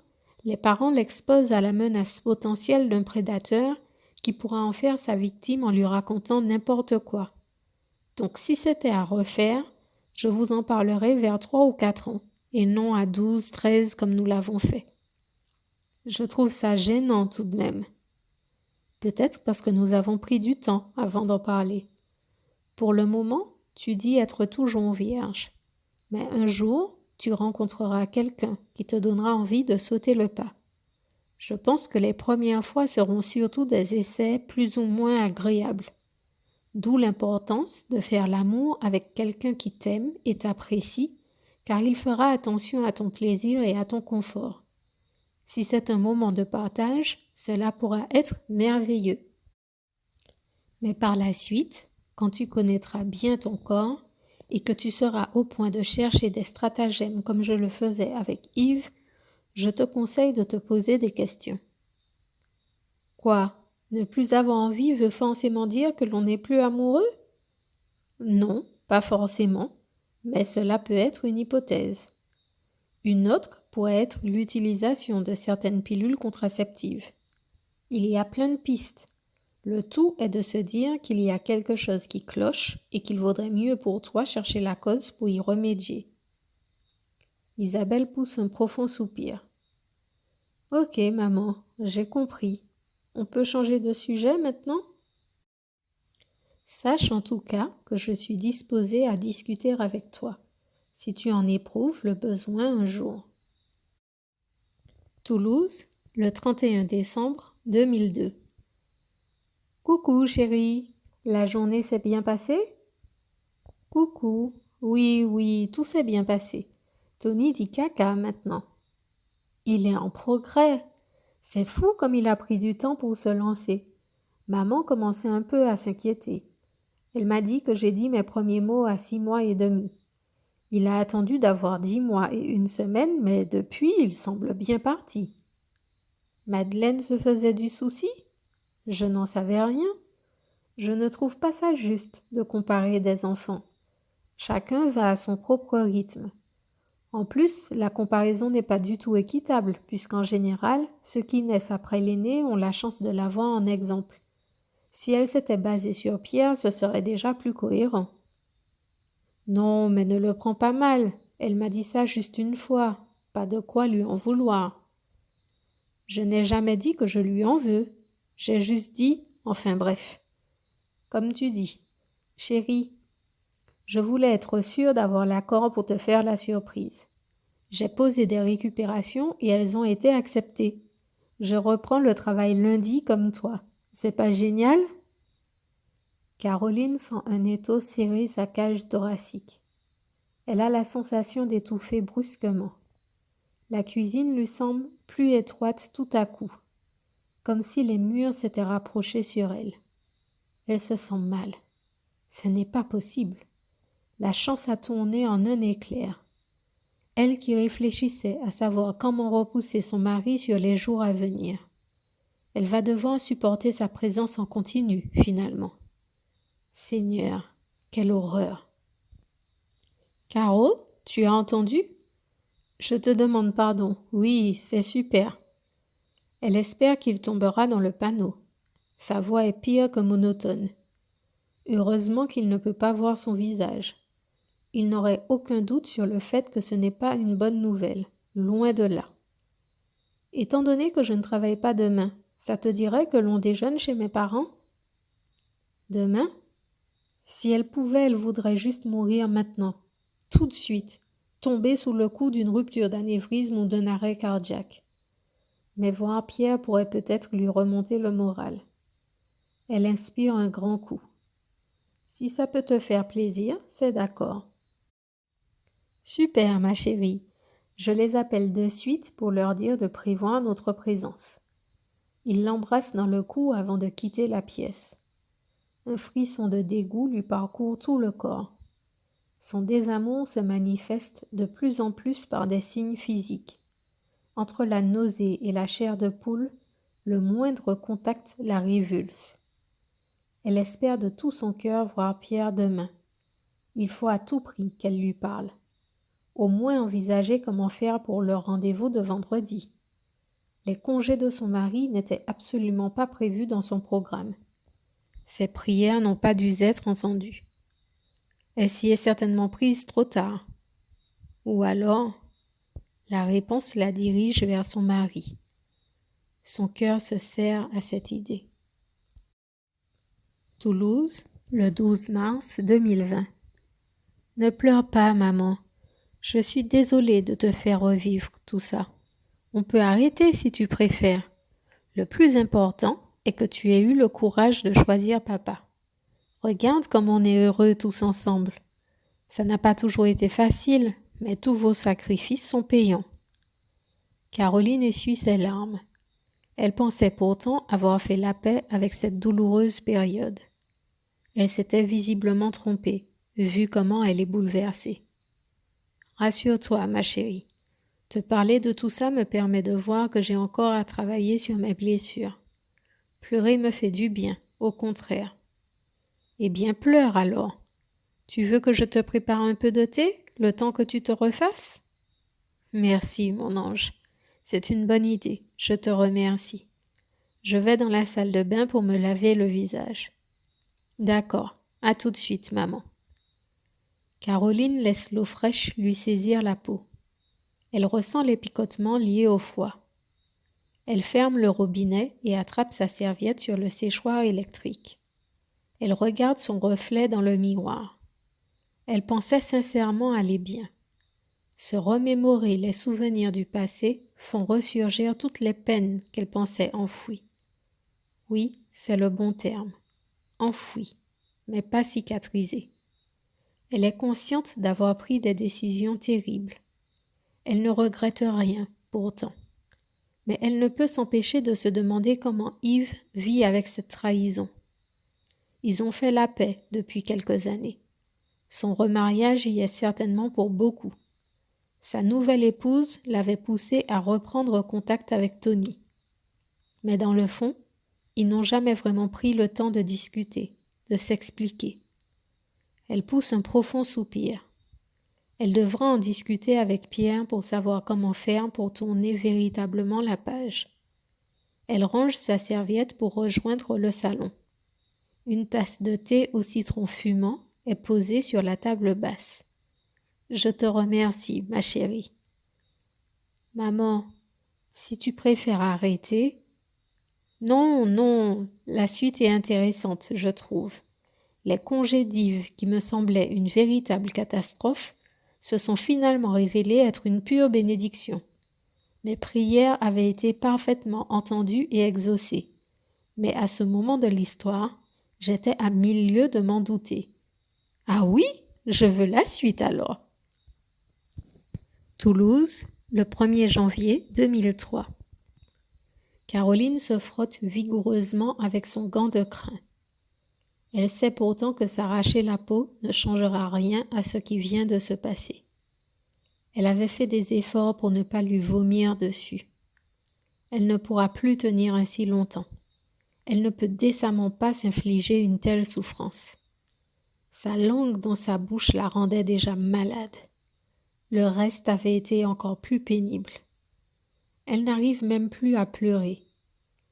[SPEAKER 1] les parents l'exposent à la menace potentielle d'un prédateur qui pourra en faire sa victime en lui racontant n'importe quoi. Donc si c'était à refaire, je vous en parlerai vers 3 ou 4 ans, et non à 12, 13 comme nous l'avons fait. Je trouve ça gênant tout de même. Peut-être parce que nous avons pris du temps avant d'en parler. Pour le moment, tu dis être toujours vierge. Mais un jour, tu rencontreras quelqu'un qui te donnera envie de sauter le pas. Je pense que les premières fois seront surtout des essais plus ou moins agréables. D'où l'importance de faire l'amour avec quelqu'un qui t'aime et t'apprécie, car il fera attention à ton plaisir et à ton confort. Si c'est un moment de partage, cela pourra être merveilleux. Mais par la suite, quand tu connaîtras bien ton corps et que tu seras au point de chercher des stratagèmes comme je le faisais avec Yves, je te conseille de te poser des questions. Quoi? Ne plus avoir envie veut forcément dire que l'on n'est plus amoureux? Non, pas forcément, mais cela peut être une hypothèse. Une autre pourrait être l'utilisation de certaines pilules contraceptives. Il y a plein de pistes. Le tout est de se dire qu'il y a quelque chose qui cloche et qu'il vaudrait mieux pour toi chercher la cause pour y remédier. Isabelle pousse un profond soupir. Ok, maman, j'ai compris. On peut changer de sujet maintenant? Sache en tout cas que je suis disposée à discuter avec toi, si tu en éprouves le besoin un jour. Toulouse, le 31 décembre 2002. Coucou chérie, la journée s'est bien passée? Coucou, oui, tout s'est bien passé. Tony dit caca maintenant. Il est en progrès. C'est fou comme il a pris du temps pour se lancer. Maman commençait un peu à s'inquiéter. Elle m'a dit que j'ai dit mes premiers mots à 6 mois et demi. Il a attendu d'avoir 10 mois et 1 semaine, mais depuis, il semble bien parti. Madeleine se faisait du souci? Je n'en savais rien. Je ne trouve pas ça juste de comparer des enfants. Chacun va à son propre rythme. En plus, la comparaison n'est pas du tout équitable, puisqu'en général, ceux qui naissent après l'aîné ont la chance de l'avoir en exemple. Si elle s'était basée sur Pierre, ce serait déjà plus cohérent. Non, mais ne le prends pas mal. Elle m'a dit ça juste une fois. Pas de quoi lui en vouloir. Je n'ai jamais dit que je lui en veux. J'ai juste dit, enfin bref. Comme tu dis. Chérie, je voulais être sûre d'avoir l'accord pour te faire la surprise. J'ai posé des récupérations et elles ont été acceptées. Je reprends le travail lundi comme toi. C'est pas génial? Caroline sent un étau serrer sa cage thoracique. Elle a la sensation d'étouffer brusquement. La cuisine lui semble plus étroite tout à coup, comme si les murs s'étaient rapprochés sur elle. Elle se sent mal. Ce n'est pas possible. La chance a tourné en un éclair. Elle qui réfléchissait à savoir comment repousser son mari sur les jours à venir. Elle va devoir supporter sa présence en continu, finalement. Seigneur, quelle horreur! Caro, tu as entendu? Je te demande pardon. Oui, c'est super. Elle espère qu'il tombera dans le panneau. Sa voix est pire que monotone. Heureusement qu'il ne peut pas voir son visage. Il n'aurait aucun doute sur le fait que ce n'est pas une bonne nouvelle, loin de là. Étant donné que je ne travaille pas demain, ça te dirait que l'on déjeune chez mes parents? Demain? Si elle pouvait, elle voudrait juste mourir maintenant, tout de suite, tomber sous le coup d'une rupture d'anévrisme ou d'un arrêt cardiaque. Mais voir Pierre pourrait peut-être lui remonter le moral. Elle inspire un grand coup. Si ça peut te faire plaisir, c'est d'accord. Super, ma chérie. Je les appelle de suite pour leur dire de prévoir notre présence. Il l'embrasse dans le cou avant de quitter la pièce. Un frisson de dégoût lui parcourt tout le corps. Son désamour se manifeste de plus en plus par des signes physiques. Entre la nausée et la chair de poule, le moindre contact la révulse. Elle espère de tout son cœur voir Pierre demain. Il faut à tout prix qu'elle lui parle. Au moins envisager comment faire pour leur rendez-vous de vendredi. Les congés de son mari n'étaient absolument pas prévus dans son programme. Ses prières n'ont pas dû être entendues. Elle s'y est certainement prise trop tard. Ou alors, la réponse la dirige vers son mari. Son cœur se serre à cette idée. Toulouse, le 12 mars 2020. Ne pleure pas, maman. Je suis désolée de te faire revivre tout ça. On peut arrêter si tu préfères. Le plus important est que tu aies eu le courage de choisir papa. Regarde comme on est heureux tous ensemble. Ça n'a pas toujours été facile, mais tous vos sacrifices sont payants. Caroline essuie ses larmes. Elle pensait pourtant avoir fait la paix avec cette douloureuse période. Elle s'était visiblement trompée, vu comment elle est bouleversée. Rassure-toi, ma chérie. Te parler de tout ça me permet de voir que j'ai encore à travailler sur mes blessures. Pleurer me fait du bien, au contraire. Eh bien, pleure alors. Tu veux que je te prépare un peu de thé, le temps que tu te refasses? Merci, mon ange. C'est une bonne idée, je te remercie. Je vais dans la salle de bain pour me laver le visage. D'accord, à tout de suite, maman. Caroline laisse l'eau fraîche lui saisir la peau. Elle ressent les picotements liés au froid. Elle ferme le robinet et attrape sa serviette sur le séchoir électrique. Elle regarde son reflet dans le miroir. Elle pensait sincèrement aller bien. Se remémorer les souvenirs du passé font ressurgir toutes les peines qu'elle pensait enfouies. Oui, c'est le bon terme. Enfouies, mais pas cicatrisées. Elle est consciente d'avoir pris des décisions terribles. Elle ne regrette rien, pourtant. Mais elle ne peut s'empêcher de se demander comment Yves vit avec cette trahison. Ils ont fait la paix depuis quelques années. Son remariage y est certainement pour beaucoup. Sa nouvelle épouse l'avait poussé à reprendre contact avec Tony. Mais dans le fond, ils n'ont jamais vraiment pris le temps de discuter, de s'expliquer. Elle pousse un profond soupir. Elle devra en discuter avec Pierre pour savoir comment faire pour tourner véritablement la page. Elle range sa serviette pour rejoindre le salon. Une tasse de thé au citron fumant est posée sur la table basse. « Je te remercie, ma chérie. »« Maman, si tu préfères arrêter... » »« Non, non, la suite est intéressante, je trouve. Les congés d'Yves, qui me semblaient une véritable catastrophe, se sont finalement révélés être une pure bénédiction. Mes prières avaient été parfaitement entendues et exaucées. Mais à ce moment de l'histoire, j'étais à 1000 lieues de m'en douter. Ah oui, je veux la suite alors. Toulouse, le 1er janvier 2003. Caroline se frotte vigoureusement avec son gant de crin. Elle sait pourtant que s'arracher la peau ne changera rien à ce qui vient de se passer. Elle avait fait des efforts pour ne pas lui vomir dessus. Elle ne pourra plus tenir ainsi longtemps. Elle ne peut décemment pas s'infliger une telle souffrance. Sa langue dans sa bouche la rendait déjà malade. Le reste avait été encore plus pénible. Elle n'arrive même plus à pleurer.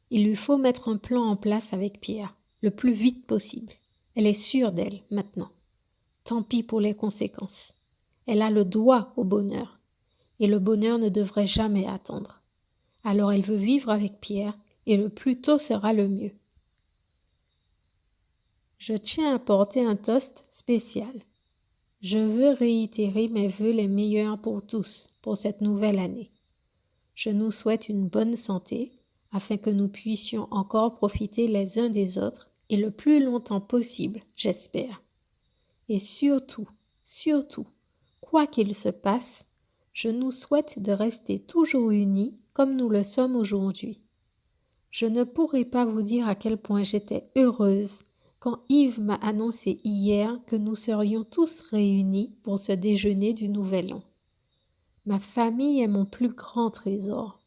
[SPEAKER 1] Il lui faut mettre un plan en place avec Pierre, le plus vite possible. Elle est sûre d'elle, maintenant. Tant pis pour les conséquences. Elle a le droit au bonheur. Et le bonheur ne devrait jamais attendre. Alors elle veut vivre avec Pierre, et le plus tôt sera le mieux. Je tiens à porter un toast spécial. Je veux réitérer mes vœux les meilleurs pour tous, pour cette nouvelle année. Je nous souhaite une bonne santé, afin que nous puissions encore profiter les uns des autres, et le plus longtemps possible, j'espère. Et surtout, quoi qu'il se passe, je nous souhaite de rester toujours unis comme nous le sommes aujourd'hui. Je ne pourrai pas vous dire à quel point j'étais heureuse quand Yves m'a annoncé hier que nous serions tous réunis pour ce déjeuner du Nouvel An. Ma famille est mon plus grand trésor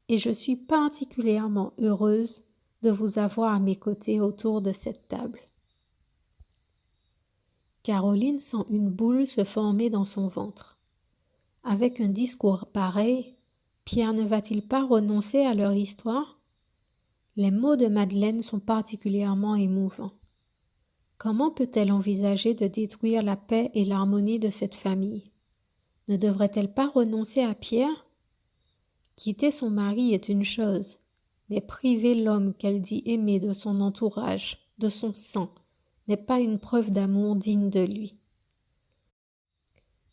[SPEAKER 1] et je suis particulièrement heureuse de vous avoir à mes côtés autour de cette table. Caroline sent une boule se former dans son ventre. Avec un discours pareil, Pierre ne va-t-il pas renoncer à leur histoire? Les mots de Madeleine sont particulièrement émouvants. Comment peut-elle envisager de détruire la paix et l'harmonie de cette famille? Ne devrait-elle pas renoncer à Pierre? Quitter son mari est une chose, mais priver l'homme qu'elle dit aimer de son entourage, de son sang, n'est pas une preuve d'amour digne de lui.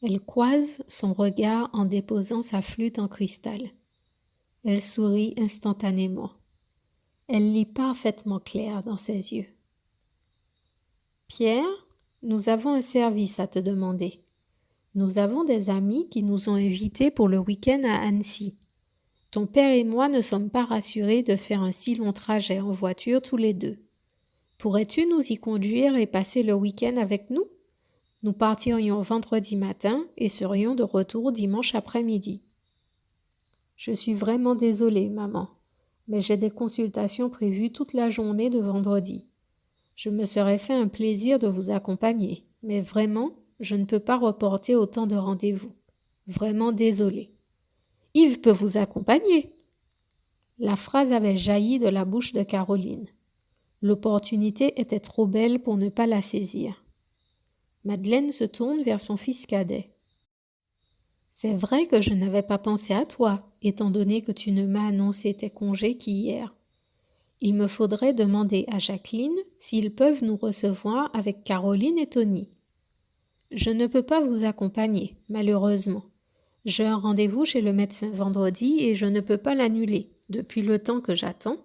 [SPEAKER 1] Elle croise son regard en déposant sa flûte en cristal. Elle sourit instantanément. Elle lit parfaitement clair dans ses yeux. Pierre, nous avons un service à te demander. Nous avons des amis qui nous ont invités pour le week-end à Annecy. Ton père et moi ne sommes pas rassurés de faire un si long trajet en voiture tous les deux. Pourrais-tu nous y conduire et passer le week-end avec nous? Nous partirions vendredi matin et serions de retour dimanche après-midi. Je suis vraiment désolée, maman, mais j'ai des consultations prévues toute la journée de vendredi. Je me serais fait un plaisir de vous accompagner, mais vraiment, je ne peux pas reporter autant de rendez-vous. Vraiment désolée. Yves peut vous accompagner. La phrase avait jailli de la bouche de Caroline. L'opportunité était trop belle pour ne pas la saisir. Madeleine se tourne vers son fils cadet. C'est vrai que je n'avais pas pensé à toi, étant donné que tu ne m'as annoncé tes congés qu'hier. Il me faudrait demander à Jacqueline s'ils peuvent nous recevoir avec Caroline et Tony. Je ne peux pas vous accompagner, malheureusement. J'ai un rendez-vous chez le médecin vendredi et je ne peux pas l'annuler, depuis le temps que j'attends.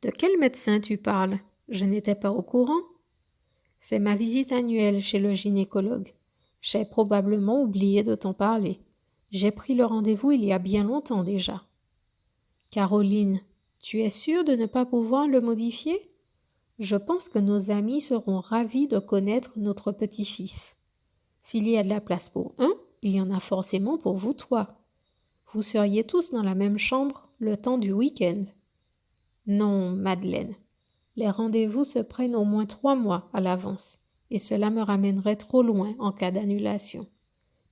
[SPEAKER 1] De quel médecin tu parles? Je n'étais pas au courant. C'est ma visite annuelle chez le gynécologue. J'ai probablement oublié de t'en parler. J'ai pris le rendez-vous il y a bien longtemps déjà. Caroline, tu es sûre de ne pas pouvoir le modifier? Je pense que nos amis seront ravis de connaître notre petit-fils. S'il y a de la place pour un, il y en a forcément pour vous trois. Vous seriez tous dans la même chambre le temps du week-end. Non, Madeleine. Les rendez-vous se prennent au moins 3 mois à l'avance, et cela me ramènerait trop loin en cas d'annulation.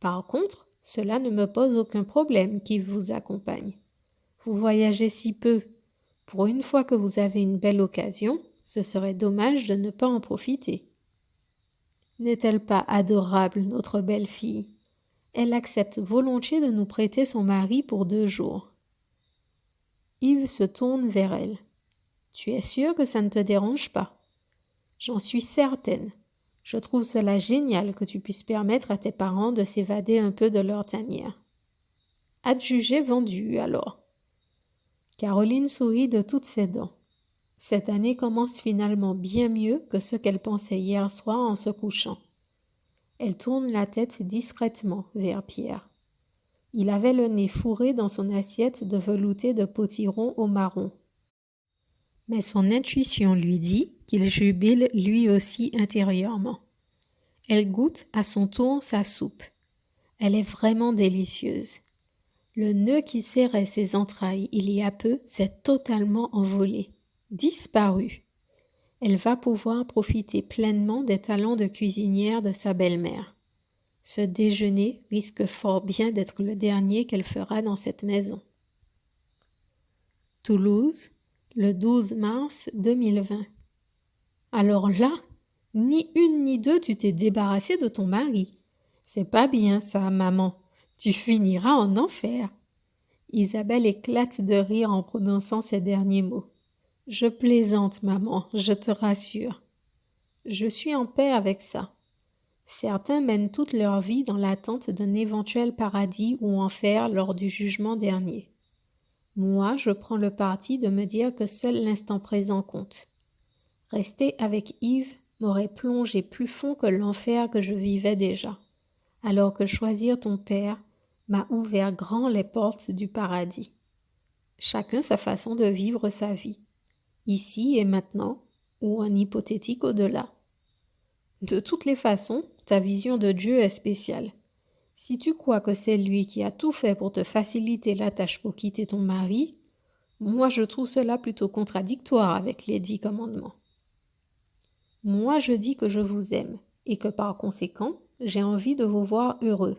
[SPEAKER 1] Par contre, cela ne me pose aucun problème qui vous accompagne. Vous voyagez si peu. Pour une fois que vous avez une belle occasion, ce serait dommage de ne pas en profiter. N'est-elle pas adorable, notre belle-fille? Elle accepte volontiers de nous prêter son mari pour 2 jours. Yves se tourne vers elle. Tu es sûre que ça ne te dérange pas? J'en suis certaine. Je trouve cela génial que tu puisses permettre à tes parents de s'évader un peu de leur tanière. Adjugé vendu, alors. Caroline sourit de toutes ses dents. Cette année commence finalement bien mieux que ce qu'elle pensait hier soir en se couchant. Elle tourne la tête discrètement vers Pierre. Il avait le nez fourré dans son assiette de velouté de potiron au marron. Mais son intuition lui dit qu'il jubile lui aussi intérieurement. Elle goûte à son tour sa soupe. Elle est vraiment délicieuse. Le nœud qui serrait ses entrailles il y a peu s'est totalement envolé, disparu. Elle va pouvoir profiter pleinement des talents de cuisinière de sa belle-mère. Ce déjeuner risque fort bien d'être le dernier qu'elle fera dans cette maison. Toulouse, le 12 mars 2020. Alors là, ni une ni deux, tu t'es débarrassée de ton mari. C'est pas bien ça, maman. Tu finiras en enfer. Isabelle éclate de rire en prononçant ces derniers mots. Je plaisante, maman, je te rassure. Je suis en paix avec ça. Certains mènent toute leur vie dans l'attente d'un éventuel paradis ou enfer lors du jugement dernier. Moi, je prends le parti de me dire que seul l'instant présent compte. Rester avec Yves m'aurait plongé plus fond que l'enfer que je vivais déjà, alors que choisir ton père m'a ouvert grand les portes du paradis. Chacun sa façon de vivre sa vie, ici et maintenant, ou un hypothétique au-delà. De toutes les façons, ta vision de Dieu est spéciale. Si tu crois que c'est lui qui a tout fait pour te faciliter la tâche pour quitter ton mari, moi je trouve cela plutôt contradictoire avec les 10 commandements. Moi je dis que je vous aime et que par conséquent, j'ai envie de vous voir heureux.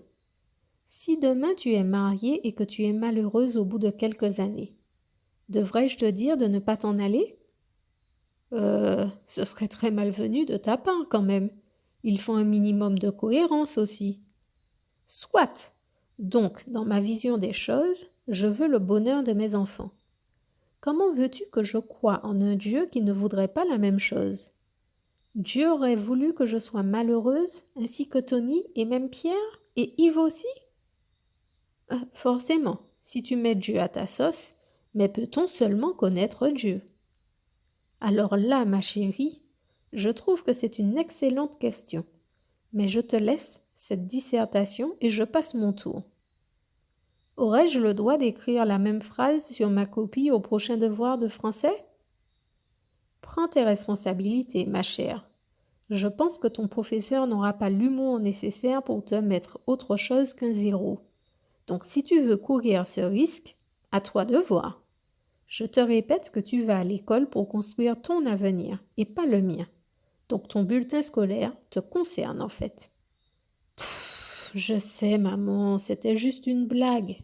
[SPEAKER 1] Si demain tu es mariée et que tu es malheureuse au bout de quelques années, devrais-je te dire de ne pas t'en aller? Ce serait très malvenu de ta part quand même. Il faut un minimum de cohérence aussi. Soit. Donc, dans ma vision des choses, je veux le bonheur de mes enfants. Comment veux-tu que je croie en un Dieu qui ne voudrait pas la même chose? Dieu aurait voulu que je sois malheureuse, ainsi que Tony et même Pierre? Et Yves aussi? Forcément, si tu mets Dieu à ta sauce, mais peut-on seulement connaître Dieu? Alors là, ma chérie, je trouve que c'est une excellente question, mais je te laisse cette dissertation et je passe mon tour. Aurais-je le droit d'écrire la même phrase sur ma copie au prochain devoir de français? Prends tes responsabilités, ma chère. Je pense que ton professeur n'aura pas l'humour nécessaire pour te mettre autre chose qu'un zéro. Donc si tu veux courir ce risque, à toi de voir. Je te répète que tu vas à l'école pour construire ton avenir et pas le mien. Donc ton bulletin scolaire te concerne en fait. Pfff, je sais maman, c'était juste une blague.